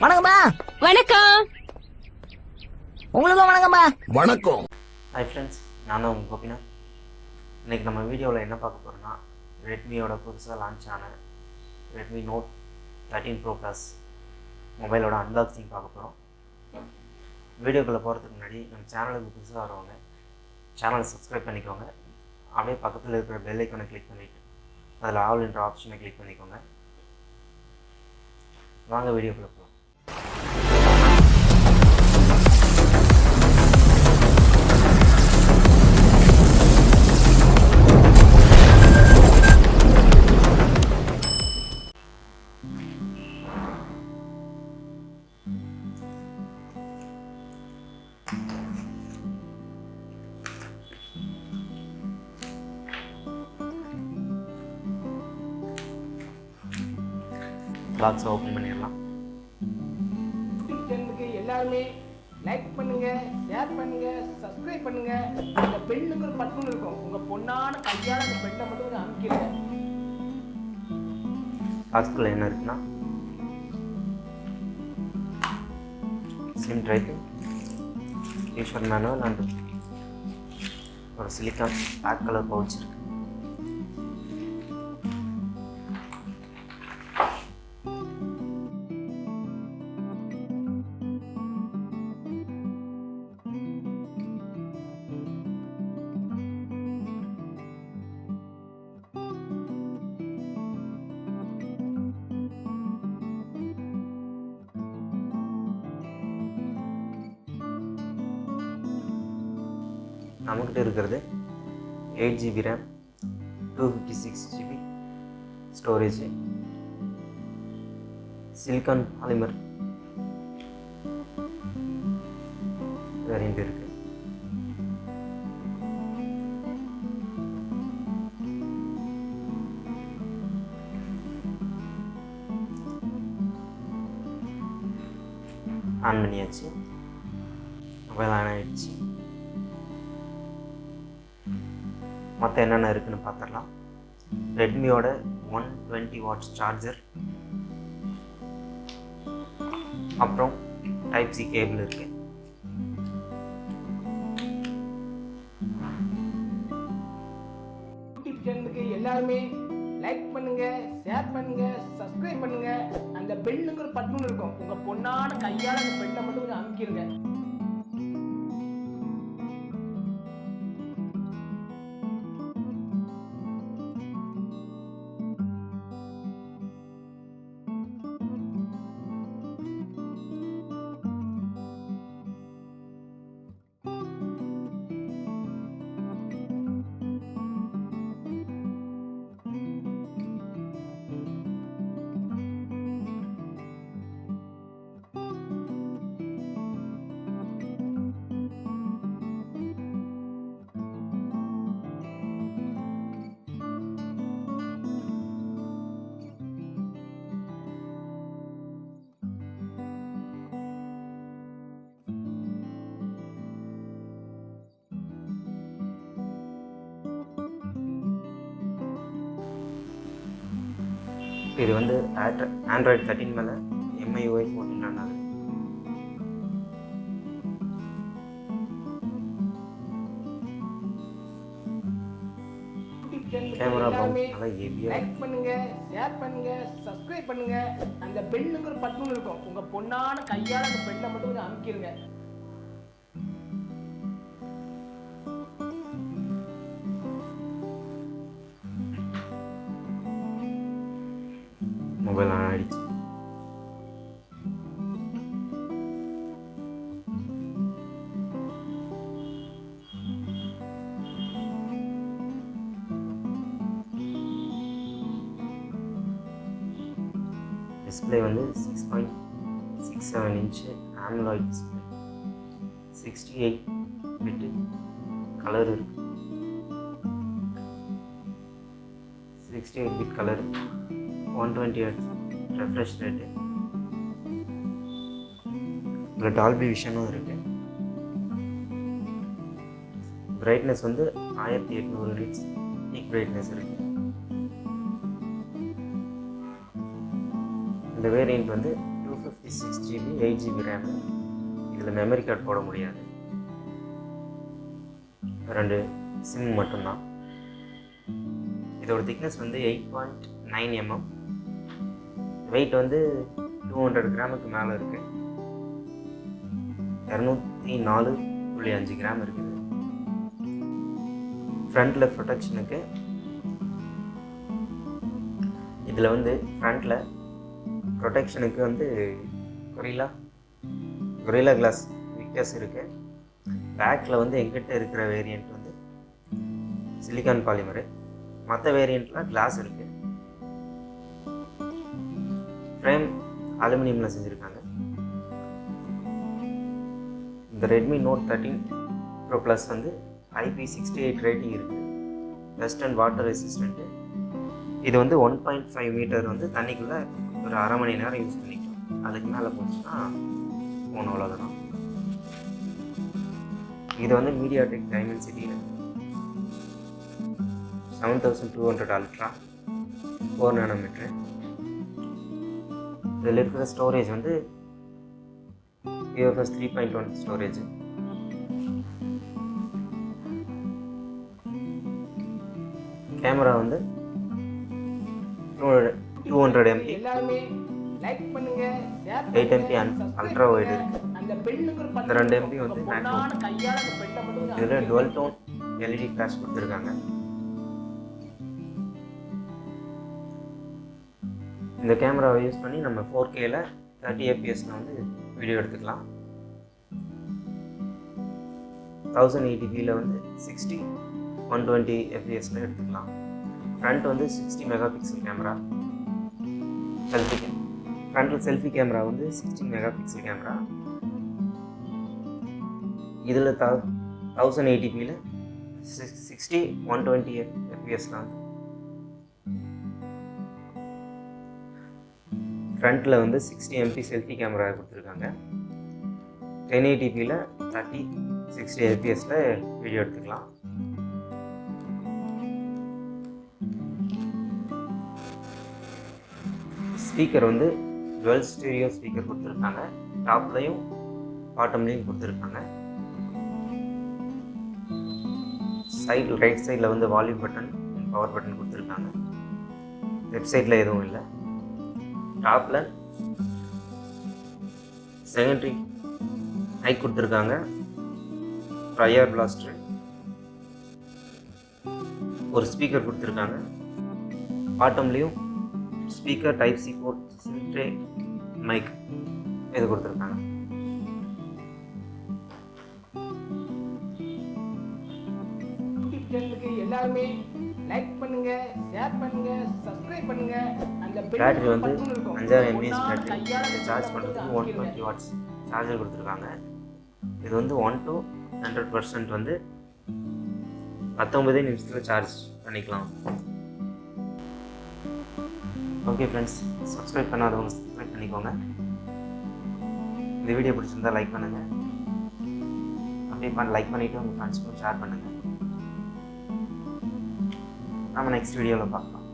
வணக்கம்மா. வணக்கம். உங்களுக்கும் வணக்கம்மா. வணக்கம். ஹாய் ஃப்ரெண்ட்ஸ், நான் தான் உங்கள் கோபிநாத். இன்றைக்கி நம்ம வீடியோவில் என்ன பார்க்க போகிறோம்னா, ரெட்மியோட புதுசாக லான்ச் ஆன ரெட்மி நோட் 13pro ப்ளஸ் மொபைலோட அன்பாக்சிங் பார்க்க போகிறோம். வீடியோக்குள்ளே போகிறதுக்கு முன்னாடி நம்ம சேனலுக்கு புதுசாக வரவங்க சேனலை சப்ஸ்கிரைப் பண்ணிக்கோங்க. அப்படியே பக்கத்தில் இருக்கிற பெல் ஐக்கானை கிளிக் பண்ணிவிட்டு அதில் ஆல் என்ற ஆப்ஷனை கிளிக் பண்ணிக்கோங்க. வாங்க வீடியோக்குள்ளே போகலாம். பாக்ஸை ஓப்பன் பண்ணிடலாம். சேனலுக்கு எல்லாருமே லைக் பண்ணுங்க, ஷேர் பண்ணுங்க, சப்ஸ்கிரைப் பண்ணுங்க. அந்த பெல்லுக்கு ஒரு பட்டன் இருக்கும், உங்க பொண்ணான கையால அந்த பெல்லை மட்டும் கொஞ்சம் அமுக்கிடுங்க. பாக்ஸ்குள்ளே என்ன இருக்குன்னா, SIM drive, user manual and ஒரு சிலிக்கான் பிளாக் கலர் பவுச் இருக்கு. நம்மக்கிட்ட இருக்கிறது 8GB RAM, 256GB storage, silicon polymer variant இருக்கு. ஆன் பண்ணியாச்சு, மொபைல் ஆன் ஆகிடுச்சு. மற்ற என்னென்ன இருக்குதுன்னு பார்த்துடலாம். ரெட்மியோட 120W சார்ஜர், அப்புறம் டைப் சி கேபிள் இருக்கு. யூடியூப் சேனலுக்கு எல்லாருமே லைக் பண்ணுங்க, ஷேர் பண்ணுங்க, சப்ஸ்கிரைப் பண்ணுங்க. அந்த பெல்லுக்கு ஒரு பட்டன் இருக்கும், உங்க பொண்ணான கையால அந்த பெல்லை மட்டும் கொஞ்சம் அமுக்கிடுங்க. இது வந்து ஆண்ட்ராய்டு 13 மேலே MIUI 14 ஆனது. கேமரா பவுன்ஸ் நல்லா ஹெவியாக. லைக் பண்ணுங்க, ஷேர் பண்ணுங்க, சப்ஸ்கிரைப் பண்ணுங்க. அந்த பெல்லுக்கு ஒரு பட்டன் இருக்கும், உங்க பொண்ணான கையால அந்த பெல்லை மட்டும் கொஞ்சம் அமுக்கிடுங்க. மொபைல் ஆன் ஆகிடுச்சு. டிஸ்பிளே வந்து 6.67 inch AMOLED display, 68 bit colour இருக்கு. 68 bit colour, 120Hz refresh rate. இதில் டால்பி விஷனும் இருக்குது. பிரைட்னஸ் வந்து 1800 நிட்ஸ் பீக் பிரைட்னஸ் இருக்குது. இந்த வேரியண்ட் வந்து 256GB 8GB ரேமு. இதில் மெமரி கார்டு போட முடியாது, 2 சிம் மட்டும்தான். இதோட திக்னஸ் வந்து 8.9 mm. வெயிட் வந்து 200 கிராமுக்கு மேலே இருக்குது. 204.5 கிராம் இருக்குது. ஃப்ரண்ட்டில் ப்ரொடெக்ஷனுக்கு இதில் வந்து ஃப்ரண்ட்டில் ப்ரொடெக்ஷனுக்கு வந்து கொரில்லா கிளாஸ் விக்டர்ஸ் இருக்குது. பேக்கில் வந்து எங்கிட்ட இருக்கிற வேரியண்ட் வந்து சிலிக்கான் பாலிமரு. மற்ற வேரியண்ட்டில் கிளாஸ் இருக்குது. ஃப்ரேம் அலுமினியமில் செஞ்சுருக்காங்க. இந்த ரெட்மி நோட் 13 Pro Plus வந்து IP68 ரேட்டிங் இருக்குது. Dust and water resistant. இது வந்து 1.5 மீட்டர் வந்து தண்ணிக்குள்ளே ஒரு அரை மணி நேரம் யூஸ் பண்ணிக்கலாம். அதுக்கு மேலே போச்சுன்னா ஃபோன் அவ்வளோதான். இது வந்து மீடியாடெக் டைமென்சிட்டியில் 7200 அல்ட்ரா 4 nm. இதில் இருக்கிற ஸ்டோரேஜ் வந்து UFS 3.1 ஸ்டோரேஜ். கேமரா வந்து 200 MP, எல்லாருமே லைக் பண்ணுங்க, ஷேர் 8 MP அல்ட்ரா வைடு இருக்குது. அந்த பெண்ணுக்கு ஒரு இந்த 2 MP வந்து மேக்ரோ. கையால அந்த பெண்ணை மட்டும் இதில் டுவெல் டோன் LED ஃப்ளாஷ் கொடுத்துருக்காங்க. இந்த கேமராவை யூஸ் பண்ணி நம்ம 4Kல 30 fps வந்து வீடியோ எடுத்துக்கலாம். 1080pல வந்து 60 120 fps எடுத்துக்கலாம். ஃப்ரண்ட் வந்து 60 மெகாபிக்சல் கேமரா. ஃப்ரண்டில் செல்ஃபி கேமரா வந்து 16 மெகாபிக்சல் கேமரா. இதில் 1080pல 60 120 fpsல வந்து ஃப்ரண்ட்டில் வந்து 60 MP செல்ஃபி கேமரா கொடுத்துருக்காங்க. 1080pல 30 60 fpsல வீடியோ எடுத்துக்கலாம். ஸ்பீக்கர் வந்து டுவெல் ஸ்டீரியோ ஸ்பீக்கர் கொடுத்துருக்காங்க. டாப்லையும் பாட்டம்லையும் கொடுத்துருக்காங்க. ரைட் சைடில் வந்து வால்யூம் பட்டன், பவர் பட்டன் கொடுத்துருக்காங்க. லெஃப்ட் சைடில் எதுவும் இல்லை. டாப்பில் செகண்டரி மைக் கொடுத்துருக்காங்க. ப்ரையர் பிளாஸ்டர், ஒரு ஸ்பீக்கர் கொடுத்துருக்காங்க. பாட்டம்லேயும் speaker type C port, sim tray mic இது கொடுத்துருக்காங்க. எல்லாருமே லைக் பண்ணுங்க, ஷேர் பண்ணுங்க, சப்ஸ்கிரைப் பண்ணுங்க. அந்த பேட்டரி வந்து 5000 mAh பேட்டரி. சார்ஜ் பண்ணுறதுக்கு 120 வாட்ஸ் சார்ஜர் கொடுத்துருக்காங்க. இது வந்து 1 to 100% வந்து 19 நிமிஷத்தில் சார்ஜ் பண்ணிக்கலாம். ஓகே ஃப்ரெண்ட்ஸ், சப்ஸ்கிரைப் பண்ணாதவங்க சப்ஸ்கிரைப் பண்ணிக்கோங்க. இந்த வீடியோ பிடிச்சிருந்தால் லைக் பண்ணுங்கள். அப்படியே லைக் பண்ணிவிட்டு உங்கள் ஃப்ரெண்ட்ஸ்க்கும் ஷேர் பண்ணுங்கள். நம்ம நெக்ஸ்ட் வீடியோவில் பார்க்கலாம்.